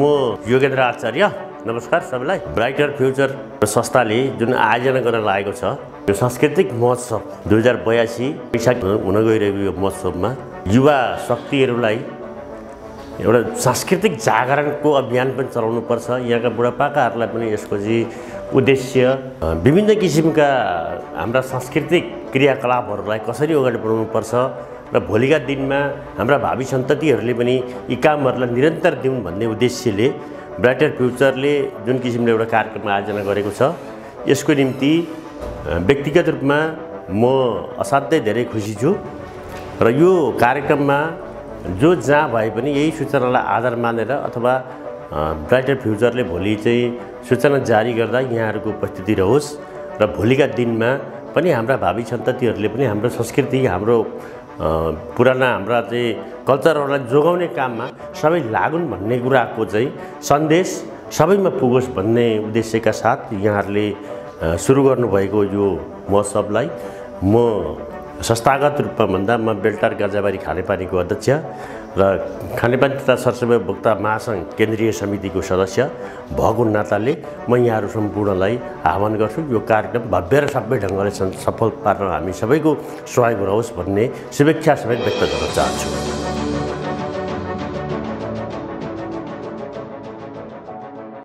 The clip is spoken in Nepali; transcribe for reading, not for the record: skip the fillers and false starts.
म योगेन्द्र आचार्य। नमस्कार सबैलाई। ब्राइटर फ्युचर संस्थाले जुन आयोजना गर्न लागेको छ यो सांस्कृतिक महोत्सव 2082 वैशाख हुन गइरहेको यो महोत्सवमा युवा शक्तिहरूलाई एउटा सांस्कृतिक जागरणको अभियान पनि चलाउनु पर्छ। यहाँका बुढापाकाहरूलाई पनि यसको उद्देश्य विभिन्न किसिमका हाम्रा सांस्कृतिक क्रियाकलापहरूलाई कसरी अगाडि बढाउनु पर्छ र भोलिका दिनमा हाम्रा भावी सन्ततिहरूले पनि यी कामहरूलाई निरन्तर दिउन् भन्ने उद्देश्यले ब्राइटर फ्युचरले जुन किसिमले एउटा कार्यक्रम आयोजना गरेको छ यसको निम्ति व्यक्तिगत रूपमा म असाध्यै धेरै खुसी छु र यो कार्यक्रममा जो जहाँ भए पनि यही सूचनालाई आधार मानेर अथवा ब्राइटर फ्युचरले भोलि चाहिँ सूचना जारी गर्दा यहाँहरूको उपस्थिति रहोस् र भोलिका दिनमा पनि हाम्रा भावी सन्ततिहरूले पनि हाम्रो संस्कृति हाम्रो पुराना हाम्रा चाहिँ कल्चरहरूलाई जोगाउने काममा सबै लागुन् भन्ने कुराको चाहिँ सन्देश सबैमा पुगोस् भन्ने उद्देश्यका साथ यहाँहरूले सुरु गर्नुभएको यो महोत्सवलाई म संस्थागत रूपमा भन्दा म बेलटार गाजाबारी खानेपानीको अध्यक्ष र खानेपानी तथा सरसफाइ उपभोक्ता महासङ्घ केन्द्रीय समितिको सदस्य भएको नाताले म यहाँहरू सम्पूर्णलाई आह्वान गर्छु यो कार्यक्रम भव्य र सबै ढङ्गले सफल पार्न हामी सबैको सहयोग रहोस् भन्ने शुभेच्छा समेत व्यक्त गर्न चाहन्छु।